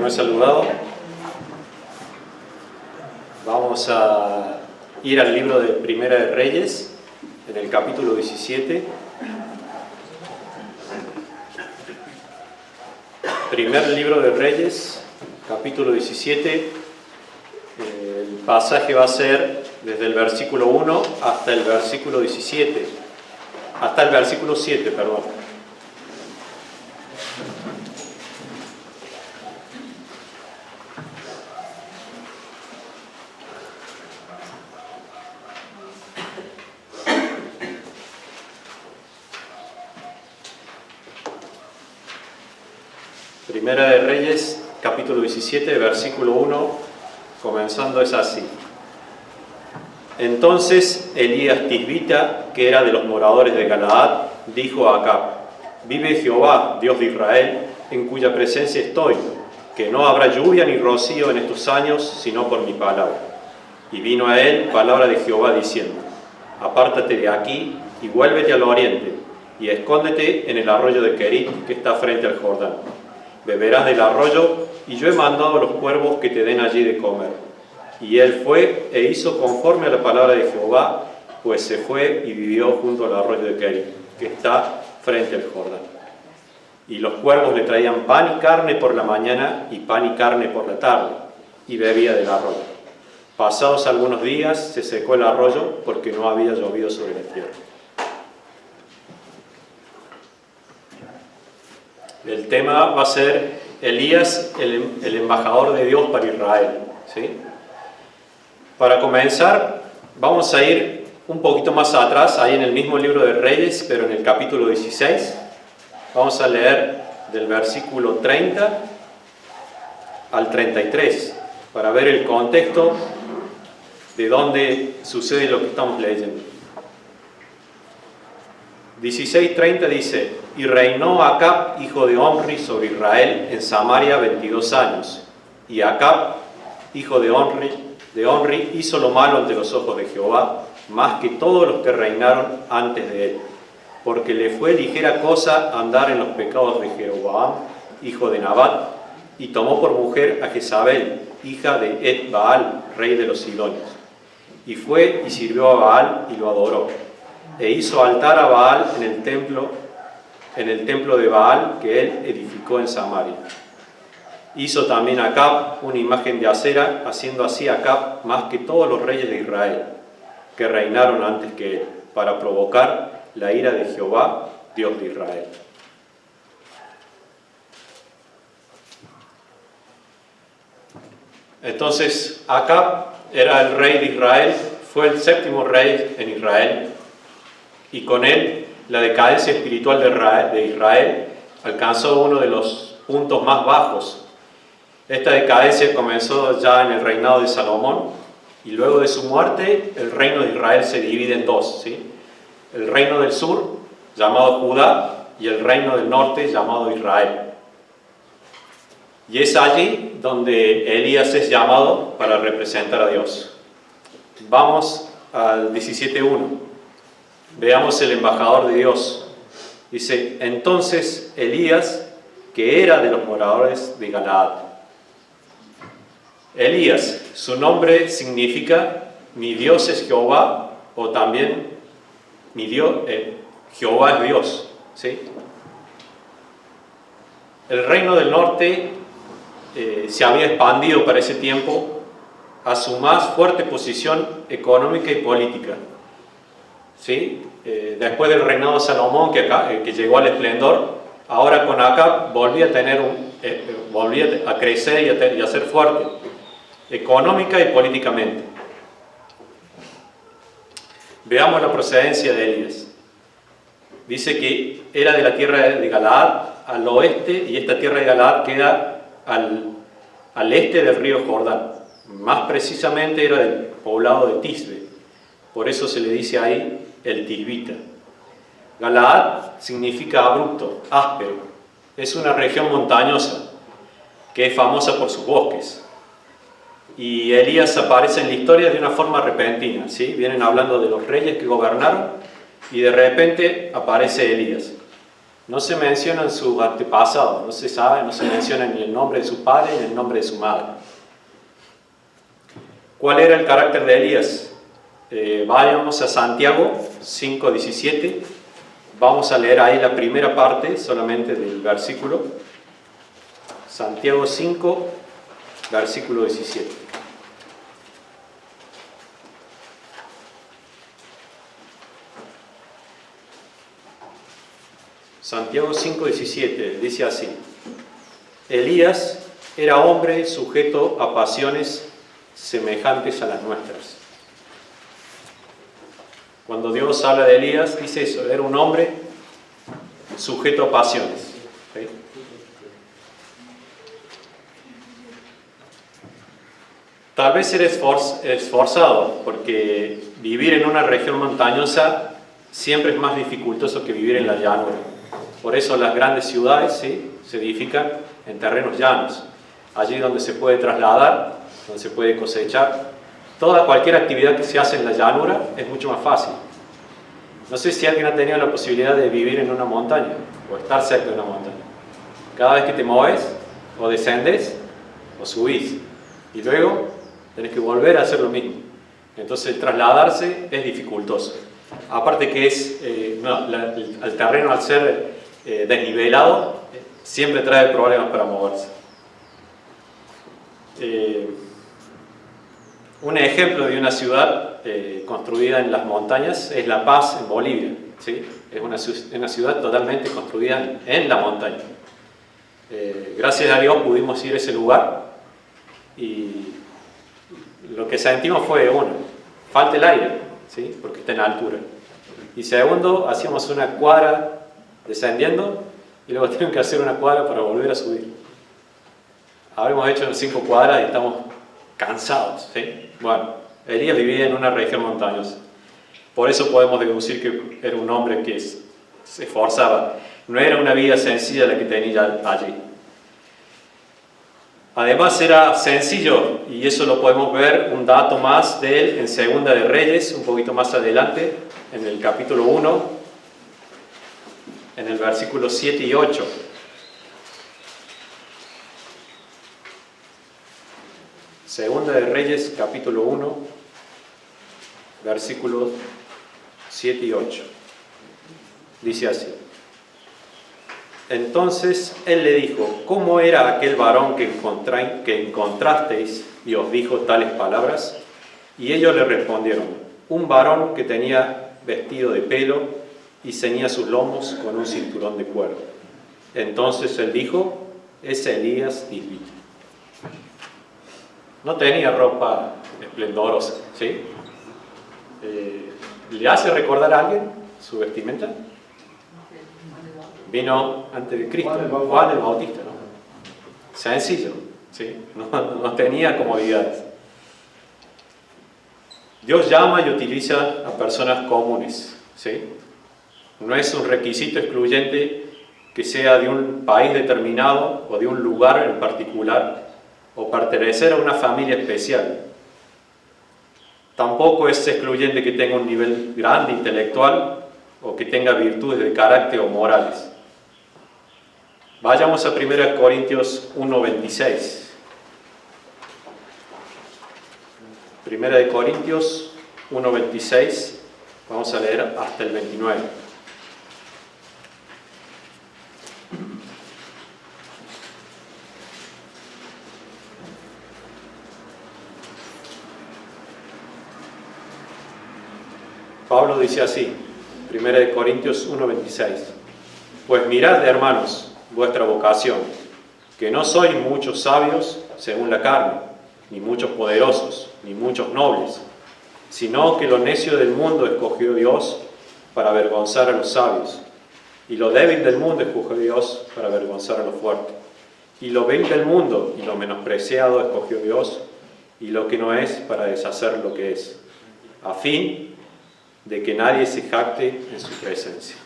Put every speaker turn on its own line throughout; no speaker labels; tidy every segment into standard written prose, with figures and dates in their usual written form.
he saludado. Vamos a ir al libro de Primera de Reyes, en el capítulo 17. Primer libro de Reyes, capítulo 17. El pasaje va a ser desde el versículo 1 hasta el versículo 17. Hasta el versículo 7, perdón. Primera de Reyes, capítulo 17, versículo 1, comenzando es así. Entonces Elías Tisbita, que era de los moradores de Galaad, dijo a Acab: vive Jehová, Dios de Israel, en cuya presencia estoy, que no habrá lluvia ni rocío en estos años, sino por mi palabra. Y vino a él palabra de Jehová diciendo: apártate de aquí y vuélvete al oriente, y escóndete en el arroyo de Querit, que está frente al Jordán. Beberás del arroyo, y yo he mandado a los cuervos que te den allí de comer. Y él fue e hizo conforme a la palabra de Jehová, pues se fue y vivió junto al arroyo de Querit, que está frente al Jordán. Y los cuervos le traían pan y carne por la mañana y pan y carne por la tarde, y bebía del arroyo. Pasados algunos días se secó el arroyo porque no había llovido sobre la tierra. El tema va a ser Elías, el embajador de Dios para Israel, ¿sí? Para comenzar, vamos a ir un poquito más atrás, ahí en el mismo libro de Reyes, pero en el capítulo 16. Vamos a leer del versículo 30 al 33, para ver el contexto de dónde sucede lo que estamos leyendo. 16:30 dice: y reinó Acab, hijo de Omri, sobre Israel en Samaria 22 años. Y Acab, hijo de Omri, hizo lo malo ante los ojos de Jehová, más que todos los que reinaron antes de él, porque le fue ligera cosa andar en los pecados de Jeroboam, hijo de Nabat, y tomó por mujer a Jezabel, hija de Et-Baal, rey de los Sidonios. Y fue y sirvió a Baal y lo adoró. E hizo altar a Baal en el templo de Baal que él edificó en Samaria. Hizo también Acab una imagen de acera, haciendo así Acab más que todos los reyes de Israel, que reinaron antes que él, para provocar la ira de Jehová, Dios de Israel. Entonces, Acab era el rey de Israel, fue el 7º rey en Israel, y con él la decadencia espiritual de Israel alcanzó uno de los puntos más bajos. Esta decadencia comenzó ya en el reinado de Salomón, y luego de su muerte el reino de Israel se divide en dos, ¿sí? El reino del sur, llamado Judá, y el reino del norte, llamado Israel. Y es allí donde Elías es llamado para representar a Dios. Vamos al 17:1. Veamos el embajador de Dios. Dice: entonces Elías, que era de los moradores de Galaad. Elías, su nombre significa mi Dios es Jehová, o también mi Dios, Jehová es Dios, ¿sí? El reino del norte se había expandido para ese tiempo a su más fuerte posición económica y política, ¿sí? Después del reinado de Salomón, que llegó al esplendor, ahora con Acab volvía a crecer y a ser fuerte, económica y políticamente. Veamos la procedencia de Elías. Dice que era de la tierra de Galaad al oeste, y esta tierra de Galaad queda al este del río Jordán. Más precisamente era del poblado de Tisbe. Por eso se le dice ahí el Tisbita. Galaad significa abrupto, áspero. Es una región montañosa que es famosa por sus bosques. Y Elías aparece en la historia de una forma repentina, ¿sí? Vienen hablando de los reyes que gobernaron y de repente aparece Elías. No se mencionan sus antepasados, no se sabe, no se menciona ni el nombre de su padre ni el nombre de su madre. ¿Cuál era el carácter de Elías? Vayamos a Santiago 5:17. Vamos a leer ahí la primera parte solamente del versículo. Santiago 5, versículo 17. Santiago 5:17 dice así: Elías era hombre sujeto a pasiones semejantes a las nuestras. Cuando Dios habla de Elías, dice eso, era un hombre sujeto a pasiones. ¿Sí? Tal vez era esforzado, porque vivir en una región montañosa siempre es más dificultoso que vivir en la llanura. Por eso las grandes ciudades, ¿sí?, se edifican en terrenos llanos, allí donde se puede trasladar, donde se puede cosechar. Cualquier actividad que se hace en la llanura es mucho más fácil. No sé si alguien ha tenido la posibilidad de vivir en una montaña o estar cerca de una montaña. Cada vez que te mueves, o descendes o subís, y luego tenés que volver a hacer lo mismo. Entonces el trasladarse es dificultoso. Aparte que el terreno, al ser desnivelado, siempre trae problemas para moverse. Un ejemplo de una ciudad construida en las montañas es La Paz, en Bolivia. ¿Sí? Es una ciudad totalmente construida en la montaña. Gracias a Dios pudimos ir a ese lugar y lo que sentimos fue, uno, falta el aire, ¿sí?, porque está en altura. Y segundo, hacíamos una cuadra descendiendo y luego tenemos que hacer una cuadra para volver a subir. Habremos hecho 5 cuadras y estamos cansados, ¿sí? Bueno, Elías vivía en una región montañosa. Por eso podemos deducir que era un hombre que se esforzaba. No era una vida sencilla la que tenía allí. Además era sencillo, y eso lo podemos ver, un dato más de él en Segunda de Reyes, un poquito más adelante, en el capítulo 1, en el versículo 7 y 8. Segunda de Reyes, capítulo 1, versículos 7 y 8. Dice así: Entonces él le dijo: ¿Cómo era aquel varón que encontrasteis y os dijo tales palabras? Y ellos le respondieron: un varón que tenía vestido de pelo y ceñía sus lomos con un cinturón de cuero. Entonces él dijo: es Elías Tisbita. No tenía ropa esplendorosa, ¿sí? ¿Le hace recordar a alguien su vestimenta? Vino antes de Cristo, Juan el Bautista, ¿no? Sencillo, ¿sí? No tenía comodidades. Dios llama y utiliza a personas comunes, ¿sí? No es un requisito excluyente que sea de un país determinado o de un lugar en particular o pertenecer a una familia especial. Tampoco es excluyente que tenga un nivel grande intelectual o que tenga virtudes de carácter o morales. Vayamos a 1 Corintios 1:26. 1 Corintios 1:26, vamos a leer hasta el 29. Pablo dice así, 1 Corintios 1:26: Pues mirad, hermanos, vuestra vocación, que no sois muchos sabios según la carne, ni muchos poderosos, ni muchos nobles, sino que lo necio del mundo escogió Dios para avergonzar a los sabios, y lo débil del mundo escogió Dios para avergonzar a los fuertes, y lo vil del mundo y lo menospreciado escogió Dios, y lo que no es para deshacer lo que es, a fin de que nadie se jacte en su presencia.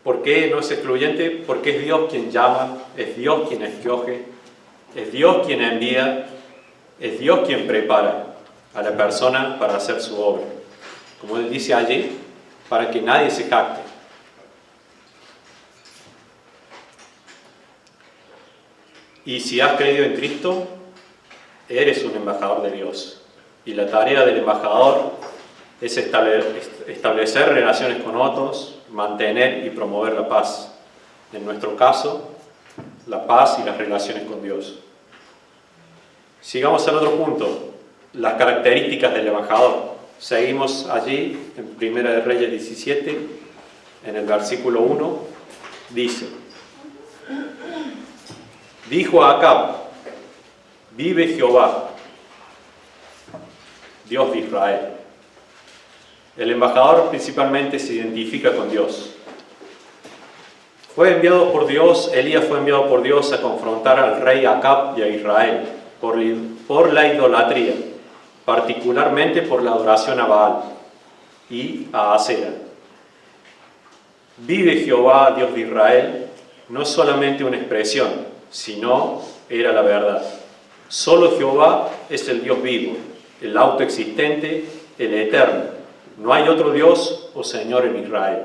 ¿Por qué no es excluyente? Porque es Dios quien llama, es Dios quien escoge, es Dios quien envía, es Dios quien prepara a la persona para hacer su obra. como él dice allí, para que nadie se jacte. Y si has creído en Cristo, eres un embajador de Dios. Y la tarea del embajador es establecer relaciones con otros, mantener y promover la paz. En nuestro caso, la paz y las relaciones con Dios. Sigamos al otro punto, las características del embajador. Seguimos allí en 1 de Reyes 17, en el versículo 1, dice: dijo a Acab, vive Jehová, Dios de Israel. El embajador principalmente se identifica con Dios. Elías fue enviado por Dios a confrontar al rey Acab y a Israel por la idolatría, particularmente por la adoración a Baal y a Asera. Vive Jehová, Dios de Israel, no es solamente una expresión, sino era la verdad. Solo Jehová es el Dios vivo, el autoexistente, el eterno. No hay otro Dios o Señor en Israel.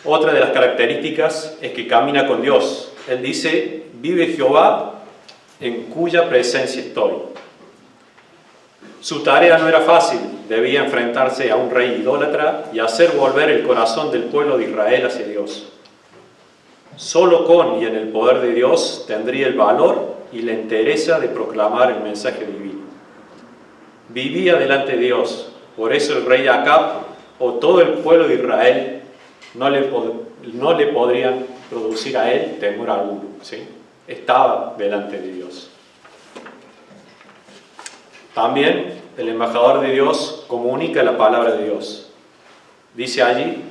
Otra de las características es que camina con Dios. Él dice, vive Jehová, en cuya presencia estoy. Su tarea no era fácil, debía enfrentarse a un rey idólatra y hacer volver el corazón del pueblo de Israel hacia Dios. Solo con y en el poder de Dios tendría el valor y la entereza de proclamar el mensaje divino. Vivía delante de Dios, por eso el rey Acab o todo el pueblo de Israel no le podrían producir a él temor alguno, ¿sí? Estaba delante de Dios. También el embajador de Dios comunica la palabra de Dios. Dice allí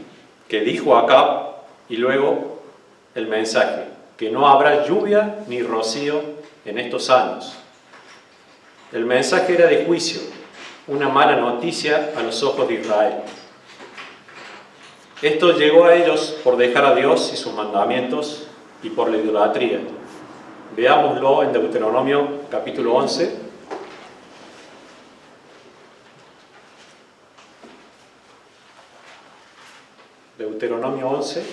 que dijo Acab y luego el mensaje, que no habrá lluvia ni rocío en estos años. El mensaje era de juicio, una mala noticia a los ojos de Israel. Esto llegó a ellos por dejar a Dios y sus mandamientos y por la idolatría. Veámoslo en Deuteronomio capítulo 11. Deuteronomio 11.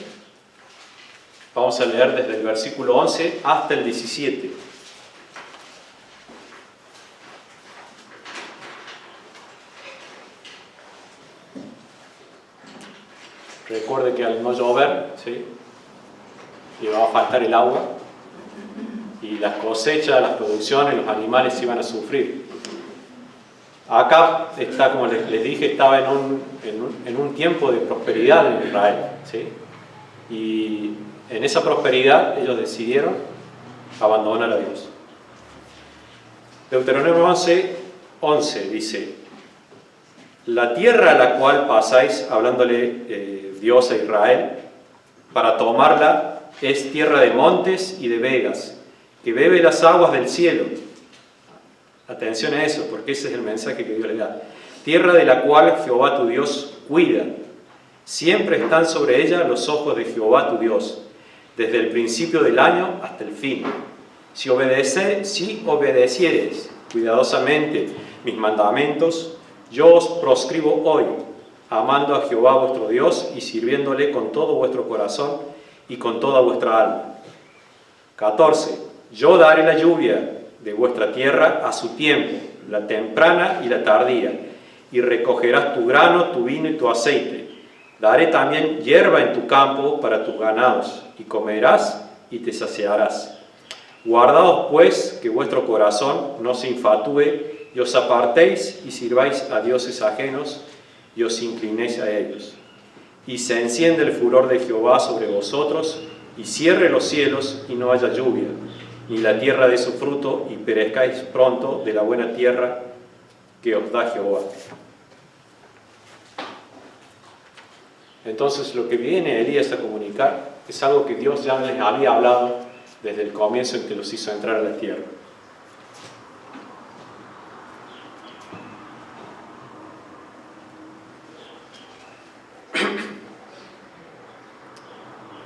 Vamos a leer desde el versículo 11 hasta el 17. Recuerde que al no llover, ¿sí?, iba a faltar el agua y las cosechas, las producciones, los animales iban a sufrir. Acá está, como les dije, estaba en un tiempo de prosperidad en Israel, ¿sí? Y en esa prosperidad ellos decidieron abandonar a Dios. Deuteronomio 11 dice: la tierra a la cual pasáis, hablándole Dios a Israel, para tomarla, es tierra de montes y de vegas, que bebe las aguas del cielo. Atención a eso, porque ese es el mensaje que Dios le da. Tierra de la cual Jehová tu Dios cuida. Siempre están sobre ella los ojos de Jehová tu Dios, desde el principio del año hasta el fin. Si obedeciereis cuidadosamente mis mandamientos, yo os proscribo hoy, amando a Jehová vuestro Dios y sirviéndole con todo vuestro corazón y con toda vuestra alma. 14. Yo daré la lluvia de vuestra tierra a su tiempo, la temprana y la tardía, y recogerás tu grano, tu vino y tu aceite. Daré también hierba en tu campo para tus ganados, y comerás y te saciarás. Guardaos pues que vuestro corazón no se infatúe, y os apartéis y sirváis a dioses ajenos, y os inclinéis a ellos. Y se enciende el furor de Jehová sobre vosotros, y cierre los cielos, y no haya lluvia, ni la tierra dé su fruto, y perezcáis pronto de la buena tierra que os da Jehová. Entonces lo que viene Elías a comunicar es algo que Dios ya les había hablado desde el comienzo en que los hizo entrar a la tierra.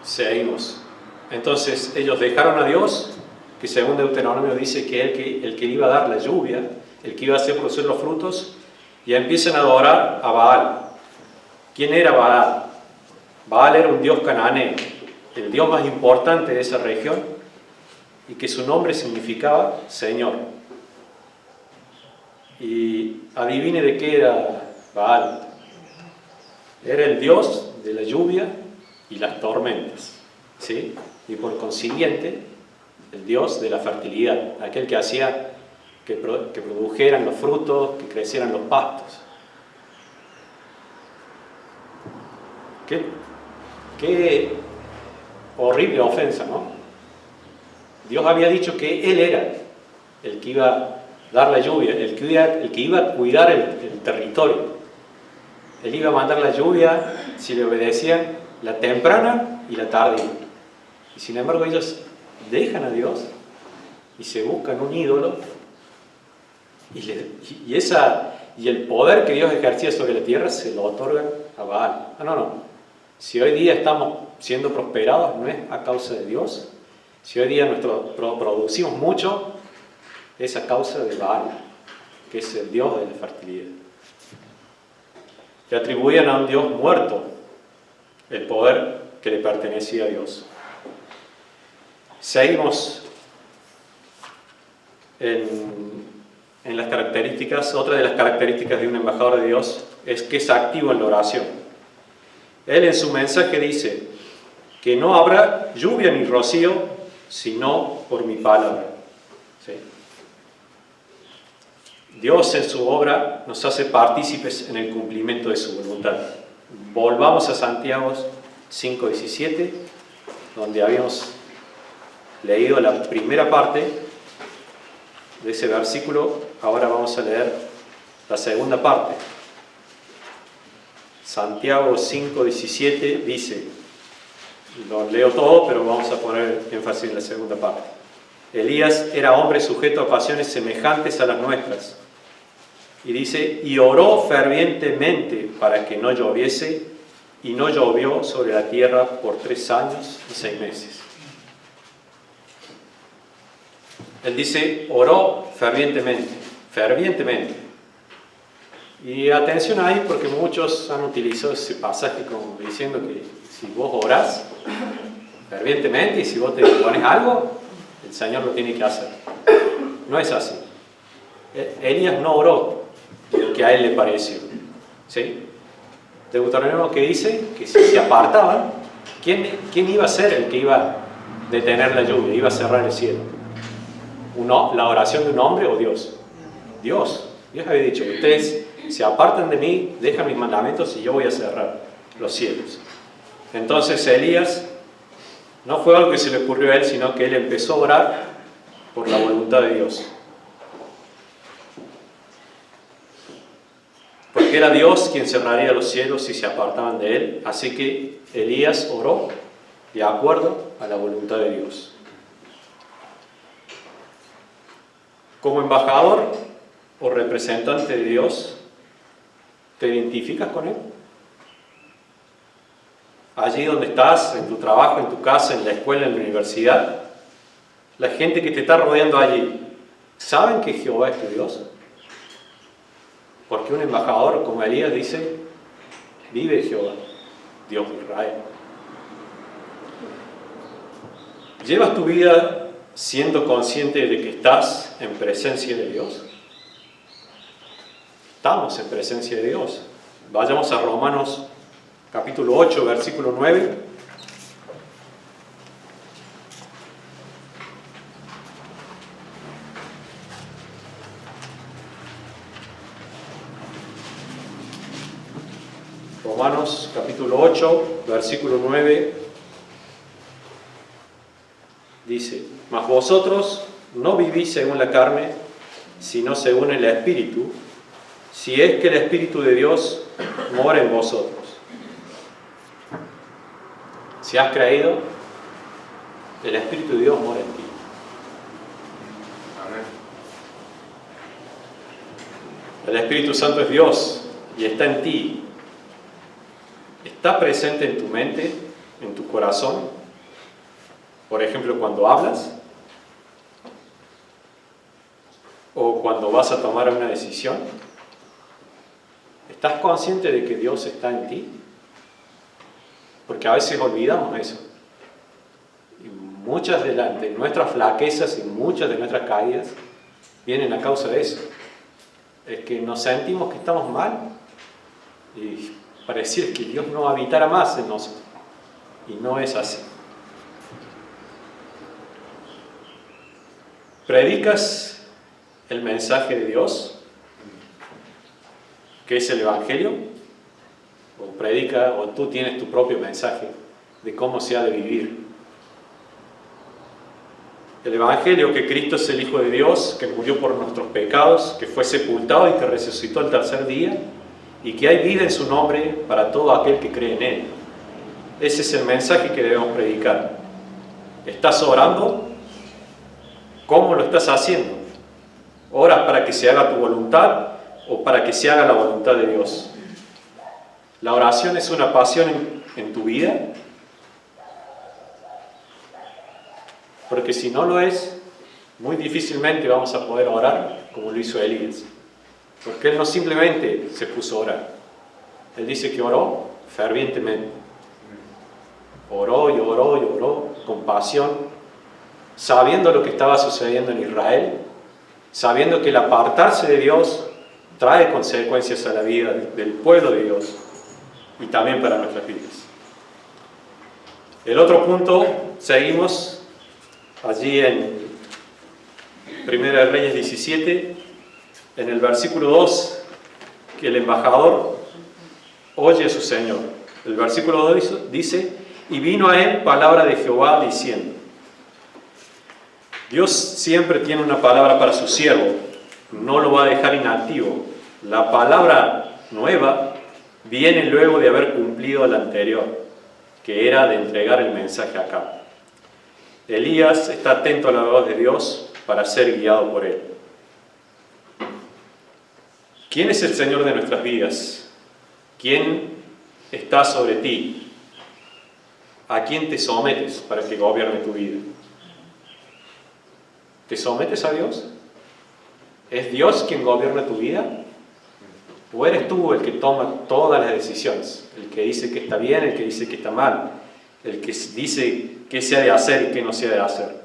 Seguimos. Entonces ellos dejaron a Dios, que según Deuteronomio dice que el que iba a dar la lluvia, el que iba a hacer producir los frutos, y empiezan a adorar a Baal. ¿Quién era Baal? Baal era un dios cananeo, el dios más importante de esa región, y que su nombre significaba Señor. Y adivine de qué era Baal. Era el dios de la lluvia y las tormentas, ¿sí? Y por consiguiente, el dios de la fertilidad, aquel que hacía que produjeran los frutos, que crecieran los pastos. Qué horrible ofensa, ¿no? Dios había dicho que Él era el que iba a dar la lluvia, el que iba a cuidar el territorio. Él iba a mandar la lluvia, si le obedecían, la temprana y la tardía. Y sin embargo ellos dejan a Dios y se buscan un ídolo y el poder que Dios ejercía sobre la tierra se lo otorgan a Baal. No. Si hoy día estamos siendo prosperados no es a causa de Dios. Si hoy día producimos mucho es a causa de Baal, que es el Dios de la fertilidad. Le atribuían a un Dios muerto el poder que le pertenecía a Dios. Seguimos en las características. Otra de las características de un embajador de Dios es que es activo en la oración. Él en su mensaje dice que no habrá lluvia ni rocío sino por mi palabra. ¿Sí? Dios en su obra nos hace partícipes en el cumplimiento de su voluntad. Volvamos a Santiago 5:17, donde habíamos leído la primera parte de ese versículo. Ahora vamos a leer la segunda parte. Santiago 5:17 dice, lo leo todo, pero vamos a poner énfasis en la segunda parte. Elías era hombre sujeto a pasiones semejantes a las nuestras. Y dice, y oró fervientemente para que no lloviese, y no llovió sobre la tierra por 3 años y 6 meses. Él dice, oró fervientemente. Y atención ahí, porque muchos han utilizado ese pasaje como diciendo que si vos orás fervientemente y si vos te pones algo, el Señor lo tiene que hacer. No es así. Elías no oró lo que a él le pareció. ¿Sí? Deuteronomio que dice que si se apartaban, ¿quién iba a ser el que iba a detener la lluvia? Iba a cerrar el cielo. ¿La oración de un hombre o Dios? Dios. Dios había dicho, ustedes se apartan de mí, dejan mis mandamientos y yo voy a cerrar los cielos. Entonces Elías no fue algo que se le ocurrió a él, sino que él empezó a orar por la voluntad de Dios. Porque era Dios quien cerraría los cielos si se apartaban de él. Así que Elías oró de acuerdo a la voluntad de Dios. Como embajador o representante de Dios, ¿te identificas con Él? Allí donde estás, en tu trabajo, en tu casa, en la escuela, en la universidad, la gente que te está rodeando allí, ¿saben que Jehová es tu Dios? Porque un embajador como Elías dice, vive Jehová, Dios de Israel. ¿Llevas tu vida siendo consciente de que estás en presencia de Dios? Estamos en presencia de Dios. Vayamos a Romanos capítulo 8, versículo 9. Romanos capítulo 8, versículo 9. Dice, mas vosotros no vivís según la carne, sino según el Espíritu, si es que el Espíritu de Dios mora en vosotros. Si has creído, el Espíritu de Dios mora en ti.
Amén.
El Espíritu Santo es Dios y está en ti. Está presente en tu mente, en tu corazón. Por ejemplo, cuando hablas o cuando vas a tomar una decisión. ¿Estás consciente de que Dios está en ti? Porque a veces olvidamos eso. Y muchas de nuestras flaquezas y muchas de nuestras caídas vienen a causa de eso. Es que nos sentimos que estamos mal y pareciera que Dios no habitara más en nosotros. Y no es así. ¿Predicas el mensaje de Dios, que es el Evangelio? ¿O tú tienes tu propio mensaje de cómo se ha de vivir? El Evangelio, que Cristo es el Hijo de Dios, que murió por nuestros pecados, que fue sepultado y que resucitó al tercer día, y que hay vida en su nombre para todo aquel que cree en Él. Ese es el mensaje que debemos predicar. ¿Estás orando? ¿Cómo lo estás haciendo? ¿Oras para que se haga tu voluntad o para que se haga la voluntad de Dios? ¿La oración es una pasión en tu vida? Porque si no lo es, muy difícilmente vamos a poder orar como lo hizo Elías. Porque él no simplemente se puso a orar. Él dice que oró fervientemente. Oró y oró y oró con pasión, sabiendo lo que estaba sucediendo en Israel, sabiendo que el apartarse de Dios trae consecuencias a la vida del pueblo de Dios y también para nuestras vidas. El otro punto, seguimos allí en 1 Reyes 17, en el versículo 2, que el embajador oye a su Señor. El versículo 2 dice: y vino a él palabra de Jehová diciendo. Dios siempre tiene una palabra para su siervo, no lo va a dejar inactivo. La palabra nueva viene luego de haber cumplido la anterior, que era de entregar el mensaje a cabo. Elías está atento a la voz de Dios para ser guiado por él. ¿Quién es el Señor de nuestras vidas? ¿Quién está sobre ti? ¿A quién te sometes para que gobierne tu vida? ¿Te sometes a Dios? ¿Es Dios quien gobierna tu vida? ¿O eres tú el que toma todas las decisiones? El que dice que está bien, el que dice que está mal, el que dice qué se ha de hacer y qué no se ha de hacer.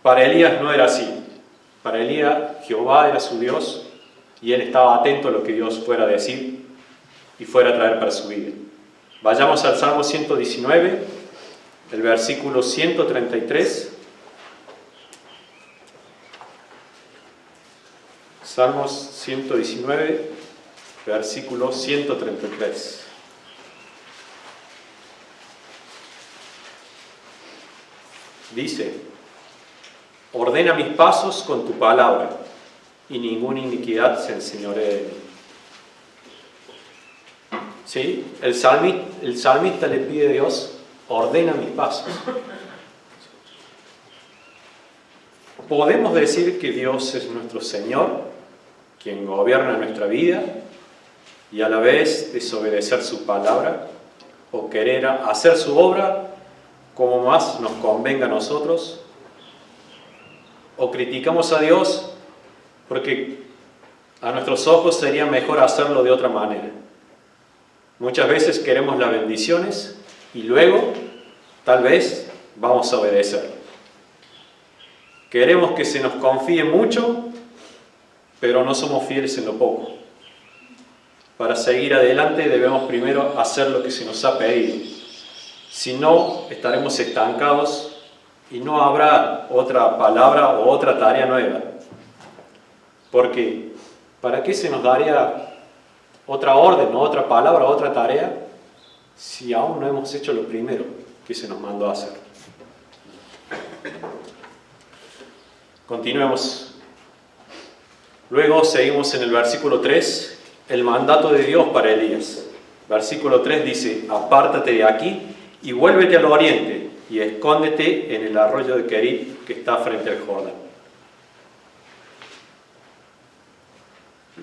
Para Elías no era así. Para Elías, Jehová era su Dios y él estaba atento a lo que Dios fuera a decir y fuera a traer para su vida. Vayamos al Salmo 119, el versículo 133. Salmos 119, versículo 133. Dice: ordena mis pasos con tu palabra, y ninguna iniquidad se enseñoree de mí. ¿Sí? El salmista le pide a Dios: ordena mis pasos. ¿Podemos decir que Dios es nuestro Señor, quien gobierna nuestra vida, y a la vez desobedecer su palabra, o querer hacer su obra como más nos convenga a nosotros? ¿O criticamos a Dios porque a nuestros ojos sería mejor hacerlo de otra manera? Muchas veces queremos las bendiciones y luego, tal vez, vamos a obedecer. Queremos que se nos confíe mucho, pero no somos fieles en lo poco. Para seguir adelante debemos primero hacer lo que se nos ha pedido. Si no, estaremos estancados y no habrá otra palabra o otra tarea nueva. Porque, ¿para qué se nos daría otra orden o otra palabra o otra tarea si aún no hemos hecho lo primero que se nos mandó a hacer? Continuemos. Luego seguimos en el versículo 3, el mandato de Dios para Elías. Versículo 3 dice: apártate de aquí y vuélvete al oriente y escóndete en el arroyo de Querib que está frente al Jordán.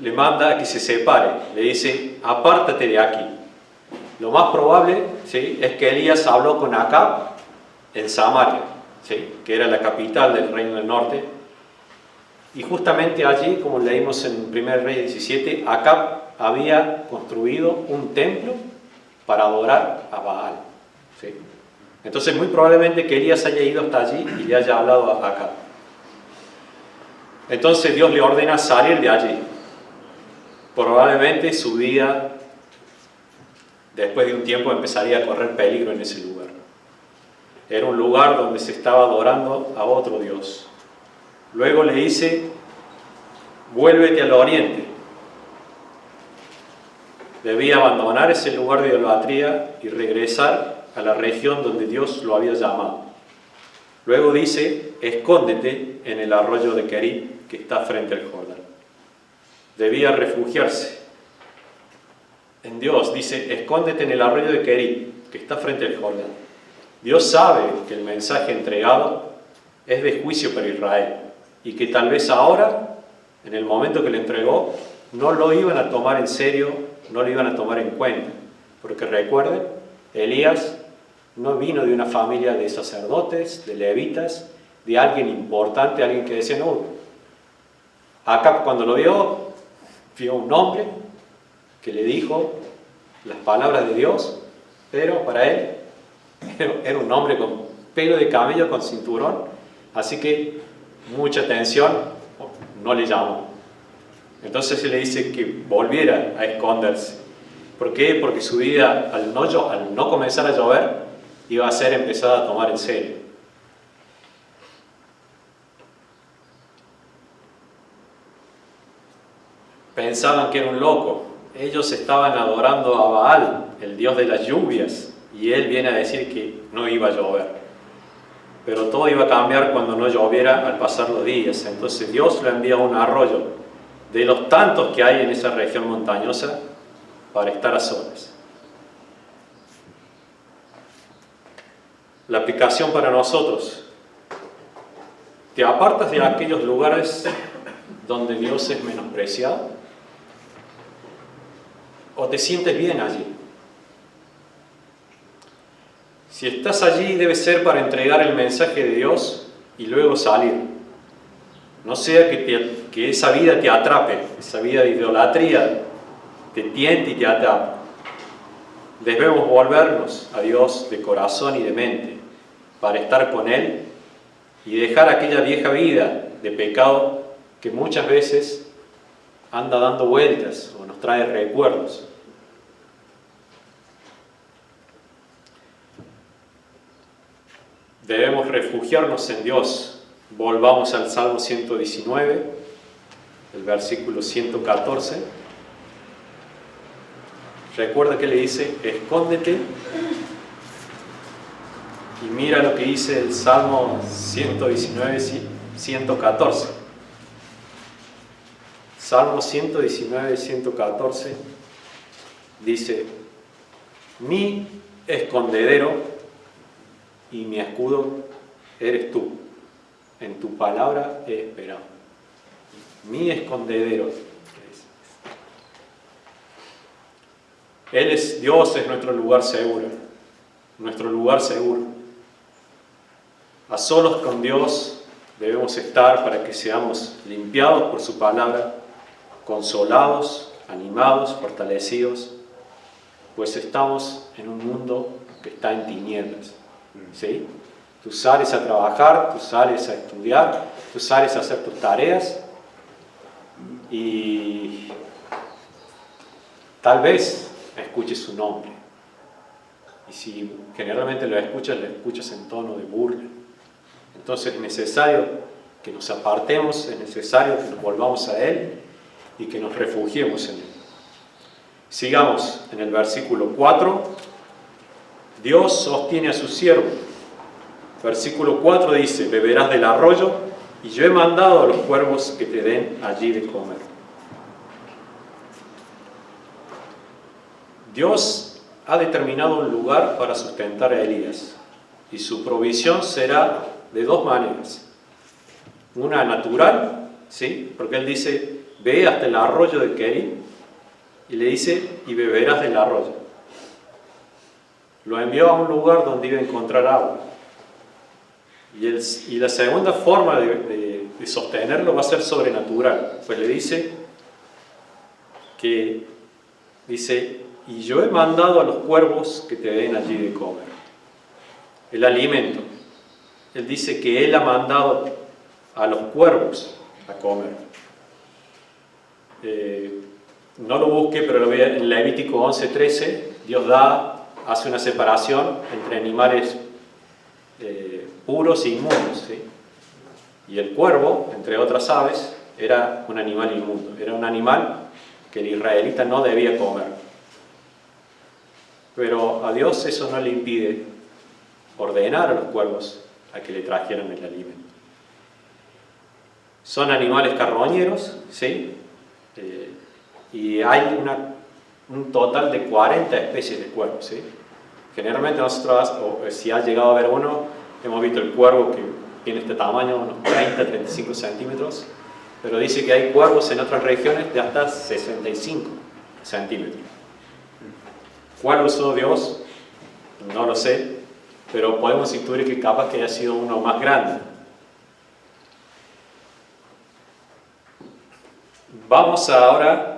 Le manda a que se separe, le dice: apártate de aquí. Lo más probable, ¿sí?, es que Elías habló con Acab en Samaria, ¿sí?, que era la capital del reino del norte, Y justamente allí, como leímos en 1 Reyes 17, Acab había construido un templo para adorar a Baal. ¿Sí? Entonces muy probablemente que Elías haya ido hasta allí y le haya hablado a Acab. Entonces Dios le ordena salir de allí. Probablemente su vida, después de un tiempo, empezaría a correr peligro en ese lugar. Era un lugar donde se estaba adorando a otro Dios. Luego le dice, vuélvete al oriente. Debía abandonar ese lugar de idolatría y regresar a la región donde Dios lo había llamado. Luego dice, escóndete en el arroyo de Querib, que está frente al Jordán. Debía refugiarse en Dios. Dice, escóndete en el arroyo de Querib, que está frente al Jordán. Dios sabe que el mensaje entregado es de juicio para Israel y que tal vez ahora, en el momento que le entregó, no lo iban a tomar en serio, no lo iban a tomar en cuenta. Porque recuerden, Elías no vino de una familia de sacerdotes, de levitas, de alguien importante, alguien que decía, no. Acab cuando lo vio un hombre que le dijo las palabras de Dios, pero para él era un hombre con pelo de camello, con cinturón, así que mucha atención no le llamó. Entonces se le dice que volviera a esconderse. ¿Por qué? Porque su vida, al no comenzar a llover, iba a ser empezada a tomar en serio. Pensaban que era un loco. Ellos estaban adorando a Baal, el dios de las lluvias, y él viene a decir que no iba a llover. Pero todo iba a cambiar cuando no lloviera al pasar los días. Entonces Dios le envía un arroyo de los tantos que hay en esa región montañosa para estar a solas. La aplicación para nosotros: ¿te apartas de aquellos lugares donde Dios es menospreciado? ¿O te sientes bien allí? Si estás allí, debe ser para entregar el mensaje de Dios y luego salir. No sea que esa vida te atrape, esa vida de idolatría te tiente y te atrape. Debemos volvernos a Dios de corazón y de mente para estar con Él y dejar aquella vieja vida de pecado que muchas veces anda dando vueltas o nos trae recuerdos. Debemos refugiarnos en Dios. Volvamos al Salmo 119, el versículo 114. Recuerda que le dice, escóndete. Y mira lo que dice el Salmo 119, 114. Salmo 119, 114 dice, mi escondedero y mi escudo eres tú, en tu palabra he esperado. Mi escondedero. Él es Dios, es nuestro lugar seguro, nuestro lugar seguro. A solos con Dios debemos estar para que seamos limpiados por su palabra, consolados, animados, fortalecidos, pues estamos en un mundo que está en tinieblas. ¿Sí? Tú sales a trabajar, tú sales a estudiar, tú sales a hacer tus tareas y tal vez escuches su nombre. Y si generalmente lo escuchas en tono de burla. Entonces es necesario que nos apartemos, es necesario que nos volvamos a Él y que nos refugiemos en Él. Sigamos en el versículo 4. Dios sostiene a su siervo. Versículo 4 dice, beberás del arroyo y yo he mandado a los cuervos que te den allí de comer. Dios ha determinado un lugar para sustentar a Elías y su provisión será de dos maneras. Una natural, ¿sí? Porque él dice, ve hasta el arroyo de Querib y le dice, y beberás del arroyo. Lo envió a un lugar donde iba a encontrar agua. Y la segunda forma de de sostenerlo va a ser sobrenatural. Pues le dice que, y yo he mandado a los cuervos que te den allí de comer. El alimento. Él dice que Él ha mandado a los cuervos a comer. No lo busque, pero lo veo en Levítico 11:13. Dios hace una separación entre animales puros e inmundos, ¿sí? Y el cuervo, entre otras aves, era un animal inmundo. Era un animal que el israelita no debía comer. Pero a Dios eso no le impide ordenar a los cuervos a que le trajeran el alimento. Son animales carroñeros, ¿sí? Y hay un total de 40 especies de cuervos, ¿sí? Generalmente nosotros, si ha llegado a ver uno, hemos visto el cuervo que tiene este tamaño, unos 30-35 centímetros, pero dice que hay cuervos en otras regiones de hasta 65 centímetros. ¿Cuál usó Dios? No lo sé, pero podemos intuir que capaz que haya sido uno más grande. Vamos ahora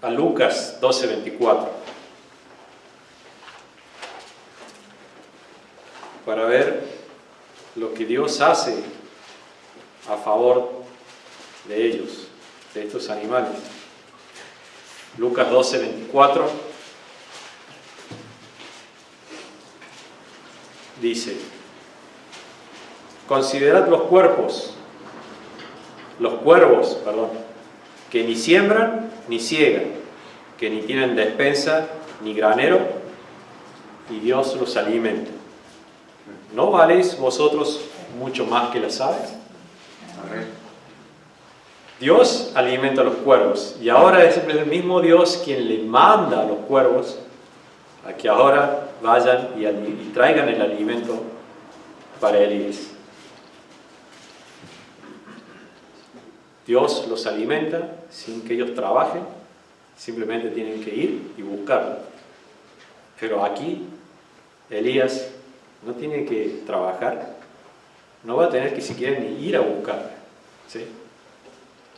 a Lucas 12:24 para ver lo que Dios hace a favor de ellos, de estos animales. Lucas 12:24 dice: considerad los cuervos, que ni siembran ni ciegan, que ni tienen despensa ni granero, y Dios los alimenta. ¿No valéis vosotros mucho más que las aves? Dios alimenta a los cuervos, y ahora es el mismo Dios quien le manda a los cuervos a que ahora vayan y traigan el alimento para ellos. Dios los alimenta sin que ellos trabajen, simplemente tienen que ir y buscarlo. Pero aquí Elías no tiene que trabajar, no va a tener que siquiera ni ir a buscarlo, ¿sí?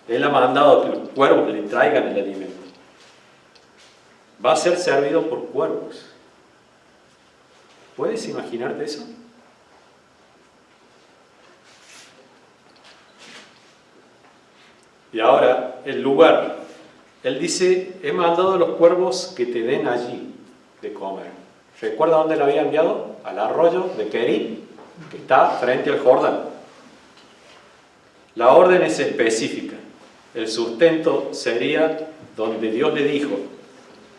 Él ha mandado que los cuervos le traigan el alimento. Va a ser servido por cuervos. ¿Puedes imaginarte eso? Y ahora, el lugar. Él dice, he mandado a los cuervos que te den allí de comer. ¿Recuerda dónde lo había enviado? Al arroyo de Kerit, que está frente al Jordán. La orden es específica. El sustento sería donde Dios le dijo.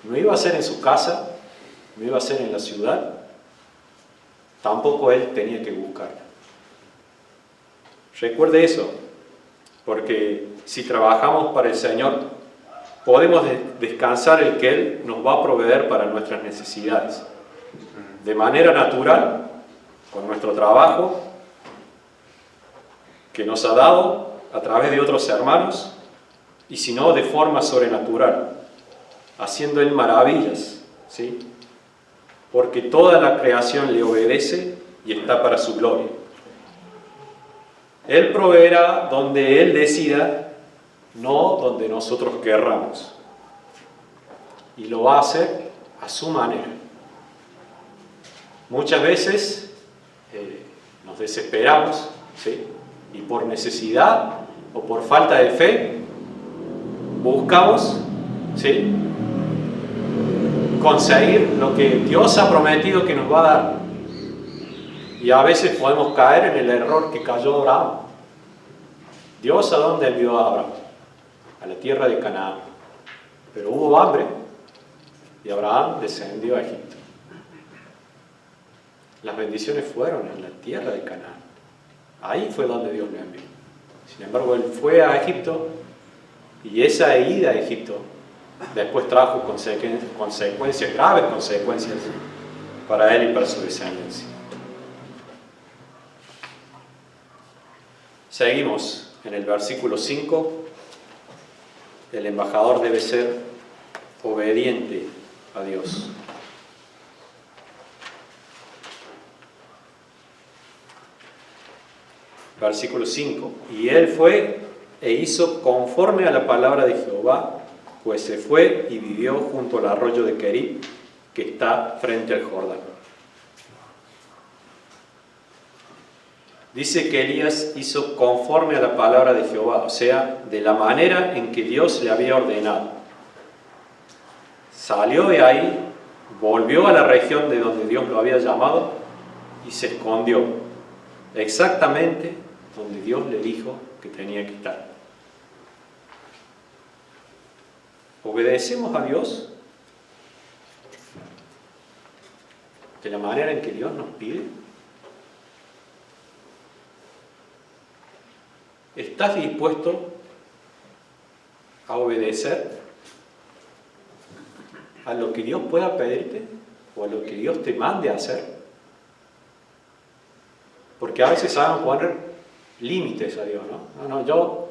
No iba a ser en su casa, no iba a ser en la ciudad, tampoco él tenía que buscarla. Recuerde eso, porque si trabajamos para el Señor, podemos descansar en que Él nos va a proveer para nuestras necesidades. De manera natural, con nuestro trabajo, que nos ha dado a través de otros hermanos, y si no, de forma sobrenatural, haciendo Él maravillas, ¿sí? Porque toda la creación le obedece y está para su gloria. Él proveerá donde Él decida, no donde nosotros querramos. Y lo va a hacer a su manera. Muchas veces nos desesperamos, ¿sí? Y por necesidad o por falta de fe buscamos, ¿sí?, conseguir lo que Dios ha prometido que nos va a dar. Y a veces podemos caer en el error que cayó Abraham. ¿Dios a dónde envió a Abraham? A la tierra de Canaán. Pero hubo hambre y Abraham descendió a Egipto. Las bendiciones fueron en la tierra de Canaán. Ahí fue donde Dios lo envió. Sin embargo, él fue a Egipto y esa ida a Egipto después trajo consecuencias, graves consecuencias para él y para su descendencia. Seguimos en el versículo 5. El embajador debe ser obediente a Dios. Versículo 5. Y él fue e hizo conforme a la palabra de Jehová, pues se fue y vivió junto al arroyo de Querib, que está frente al Jordán. Dice que Elías hizo conforme a la palabra de Jehová, o sea, de la manera en que Dios le había ordenado. Salió de ahí, volvió a la región de donde Dios lo había llamado y se escondió, exactamente donde Dios le dijo que tenía que estar. ¿Obedecemos a Dios de la manera en que Dios nos pide? ¿Estás dispuesto a obedecer a lo que Dios pueda pedirte o a lo que Dios te mande a hacer? Porque a veces saben poner límites a Dios, ¿no? Yo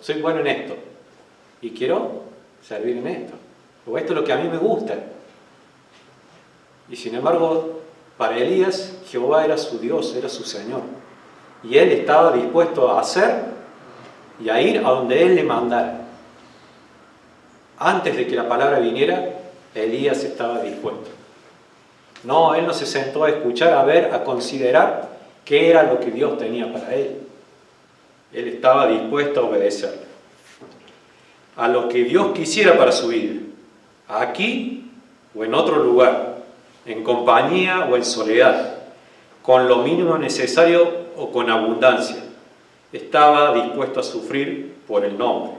soy bueno en esto y quiero servir en esto, o esto es lo que a mí me gusta. Y sin embargo, para Elías, Jehová era su Dios, era su Señor. Y él estaba dispuesto a hacer y a ir a donde él le mandara. Antes de que la palabra viniera, Elías estaba dispuesto. No, él no se sentó a escuchar, a ver, a considerar qué era lo que Dios tenía para él. Él estaba dispuesto a obedecer a lo que Dios quisiera para su vida, aquí o en otro lugar, en compañía o en soledad, con lo mínimo necesario o con abundancia. Estaba dispuesto a sufrir por el nombre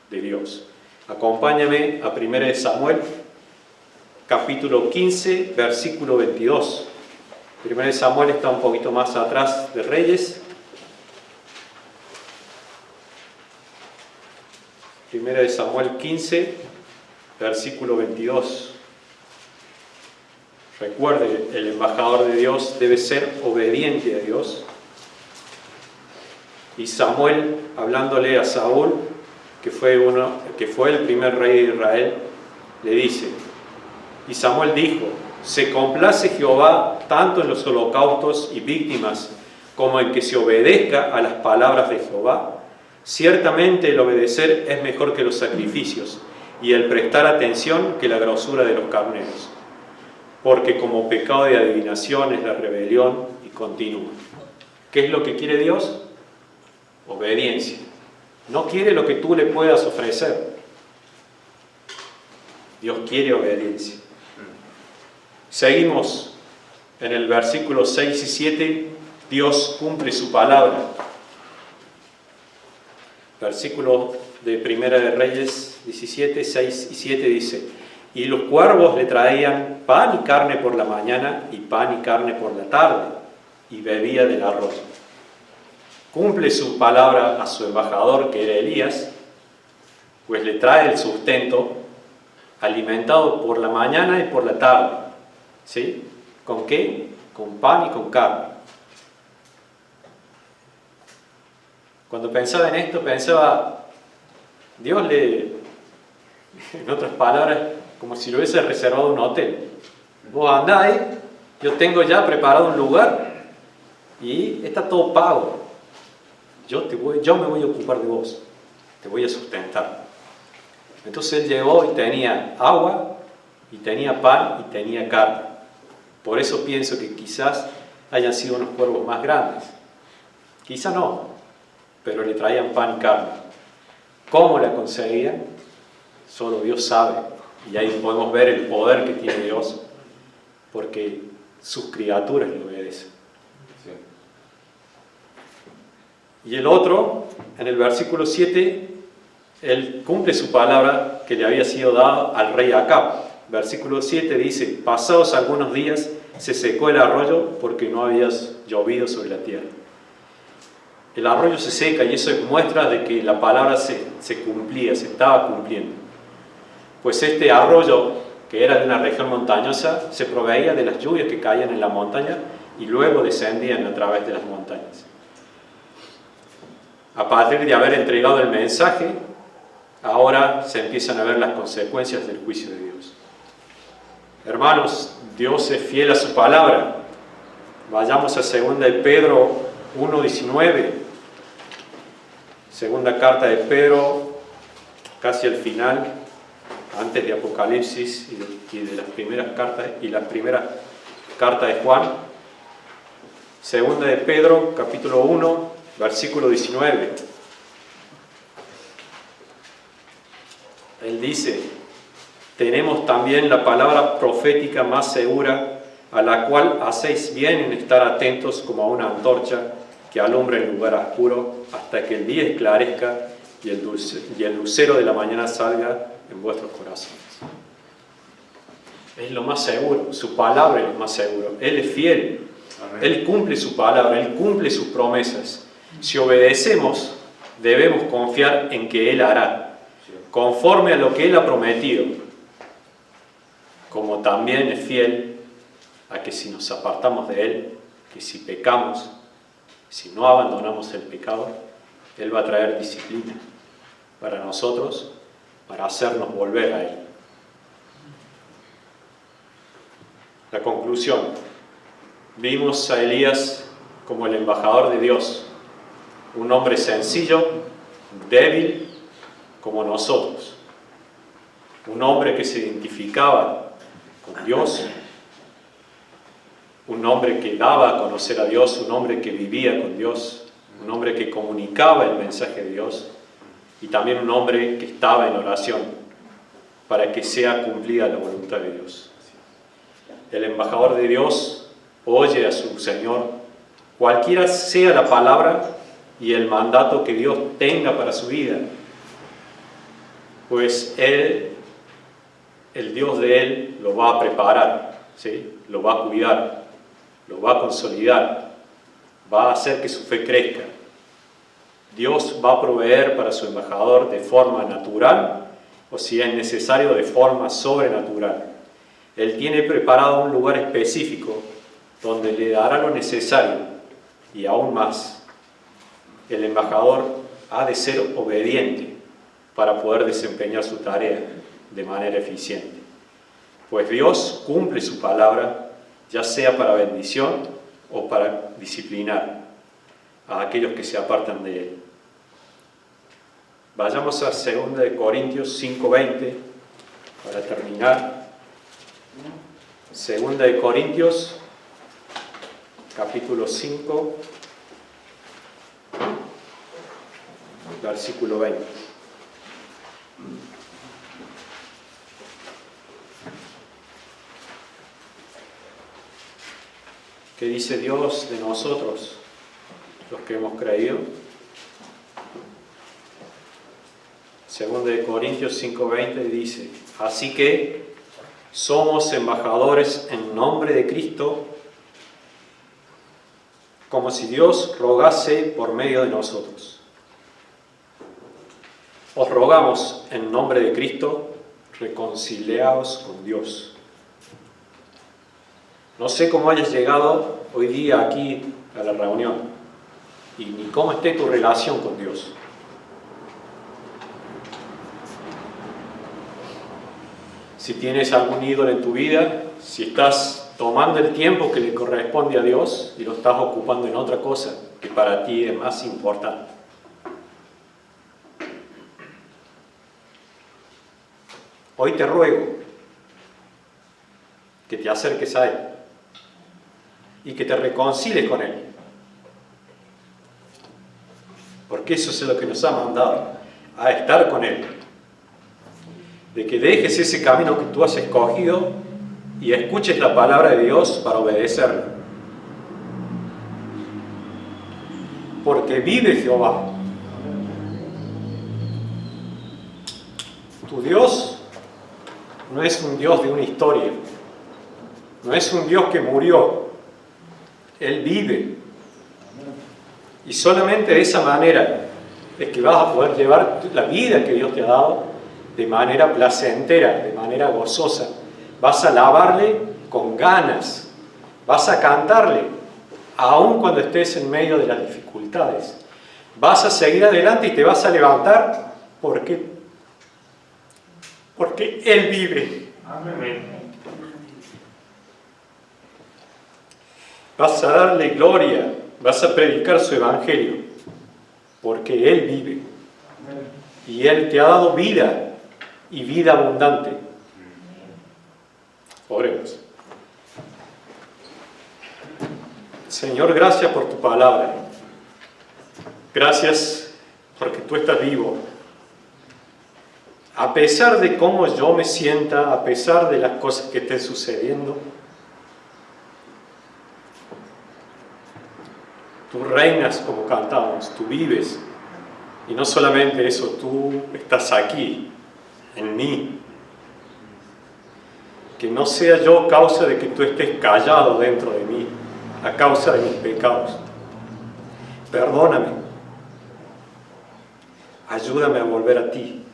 de Dios. Acompáñame a 1 Samuel, capítulo 15, versículo 22. 1 Samuel está un poquito más atrás de Reyes. 1 Samuel 15, versículo 22. Recuerde, el embajador de Dios debe ser obediente a Dios. Y Samuel, hablándole a Saúl, que fue el primer rey de Israel, le dice, y Samuel dijo, se complace Jehová tanto en los holocaustos y víctimas como en que se obedezca a las palabras de Jehová. Ciertamente el obedecer es mejor que los sacrificios y el prestar atención que la grosura de los carneros, porque como pecado de adivinación es la rebelión y continúa. ¿Qué es lo que quiere Dios? Obediencia. No quiere lo que tú le puedas ofrecer. Dios quiere obediencia. Seguimos en el versículo 6 y 7. Dios cumple su palabra. Versículo de Primera de Reyes 17, 6 y 7 dice, y los cuervos le traían pan y carne por la mañana y pan y carne por la tarde, y bebía del arroyo. Cumple su palabra a su embajador, que era Elías, pues le trae el sustento alimentado por la mañana y por la tarde. ¿Sí? ¿Con qué? Con pan y con carne. Cuando pensaba en esto, pensaba, Dios en otras palabras, como si lo hubiese reservado un hotel. Vos andáis, yo tengo ya preparado un lugar y está todo pago. Yo me voy a ocupar de vos, te voy a sustentar. Entonces él llegó y tenía agua, y tenía pan, y tenía carne. Por eso pienso que quizás hayan sido unos cuervos más grandes. Quizá no, pero le traían pan y carne. ¿Cómo la conseguían? Solo Dios sabe. Y ahí podemos ver el poder que tiene Dios, porque sus criaturas le obedecen. Sí. Y el otro, en el versículo 7, él cumple su palabra que le había sido dada al rey Acab. Versículo 7 dice, pasados algunos días se secó el arroyo porque no había llovido sobre la tierra. El arroyo se seca y eso es muestra de que la palabra se cumplía, se estaba cumpliendo. Pues este arroyo, que era de una región montañosa, se proveía de las lluvias que caían en la montaña y luego descendían a través de las montañas. A partir de haber entregado el mensaje, ahora se empiezan a ver las consecuencias del juicio de Dios. Hermanos, Dios es fiel a su palabra. Vayamos a 2 de Pedro 1:19, segunda carta de Pedro, casi al final, antes de Apocalipsis y de las primeras cartas, y la primera carta de Juan. Segunda de Pedro, capítulo 1, versículo 19. Él dice: tenemos también la palabra profética más segura, a la cual hacéis bien en estar atentos como a una antorcha que alumbra en lugar oscuro hasta que el día esclarezca y el lucero de la mañana salga en vuestros corazones. Es lo más seguro, su palabra es lo más seguro. Él es fiel, amén. Él cumple su palabra, Él cumple sus promesas. Si obedecemos, debemos confiar en que Él hará, conforme a lo que Él ha prometido, como también es fiel a que si nos apartamos de Él, que si pecamos, si no abandonamos el pecado, Él va a traer disciplina para nosotros, para hacernos volver a Él. La conclusión: vimos a Elías como el embajador de Dios, un hombre sencillo, débil como nosotros, un hombre que se identificaba con Dios, un hombre que daba a conocer a Dios, un hombre que vivía con Dios, un hombre que comunicaba el mensaje de Dios, y también un hombre que estaba en oración para que sea cumplida la voluntad de Dios. El embajador de Dios oye a su Señor, cualquiera sea la palabra y el mandato que Dios tenga para su vida, pues Él, el Dios de Él, lo va a preparar, ¿sí? Lo va a cuidar, lo va a consolidar, va a hacer que su fe crezca. Dios va a proveer para su embajador de forma natural, o si es necesario, de forma sobrenatural. Él tiene preparado un lugar específico donde le dará lo necesario y aún más. El embajador ha de ser obediente para poder desempeñar su tarea de manera eficiente. Pues Dios cumple su palabra, ya sea para bendición o para disciplinar a aquellos que se apartan de Él. Vayamos a 2 Corintios 5:20 para terminar. 2 Corintios, capítulo 5, versículo 20. ¿Qué dice Dios de nosotros, los que hemos creído? 2 Corintios 5:20 dice: así que somos embajadores en nombre de Cristo, como si Dios rogase por medio de nosotros. Os rogamos en nombre de Cristo, reconciliaos con Dios. No sé cómo hayas llegado hoy día aquí a la reunión y ni cómo esté tu relación con Dios. Si tienes algún ídolo en tu vida, si estás tomando el tiempo que le corresponde a Dios y lo estás ocupando en otra cosa que para ti es más importante. Hoy te ruego que te acerques a Él y que te reconcilies con Él. Porque eso es lo que nos ha mandado, a estar con Él. De que dejes ese camino que tú has escogido y escuches la palabra de Dios para obedecerla. Porque vive Jehová. Tu Dios no es un Dios de una historia, no es un Dios que murió. Él vive. Y solamente de esa manera es que vas a poder llevar la vida que Dios te ha dado de manera placentera, de manera gozosa. Vas a alabarle con ganas, vas a cantarle, aun cuando estés en medio de las dificultades. Vas a seguir adelante y te vas a levantar porque Él vive. Amén. Vas a darle gloria vas a predicar su evangelio, porque Él vive. Y Él te ha dado vida, y vida abundante. Oremos. Señor, gracias por tu palabra. Gracias porque tú estás vivo. A pesar de cómo yo me sienta, a pesar de las cosas que estén sucediendo, tú reinas como cantábamos, tú vives. Y no solamente eso, tú estás aquí, en mí. Que no sea yo causa de que tú estés callado dentro de mí, a causa de mis pecados. Perdóname. Ayúdame a volver a ti,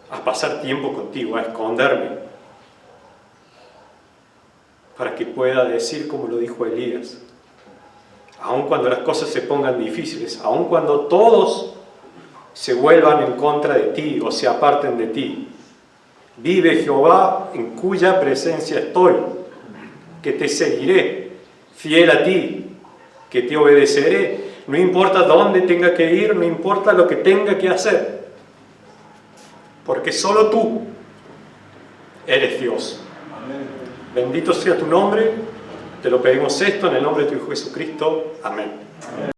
a pasar tiempo contigo, a esconderme, para que pueda decir como lo dijo Elías, aun cuando las cosas se pongan difíciles, aun cuando todos se vuelvan en contra de ti o se aparten de ti. Vive Jehová, en cuya presencia estoy, que te seguiré, fiel a ti, que te obedeceré. No importa dónde tenga que ir, no importa lo que tenga que hacer, porque solo tú eres Dios. Amén. Bendito sea tu nombre, te lo pedimos esto en el nombre de tu Hijo Jesucristo. Amén. Amén.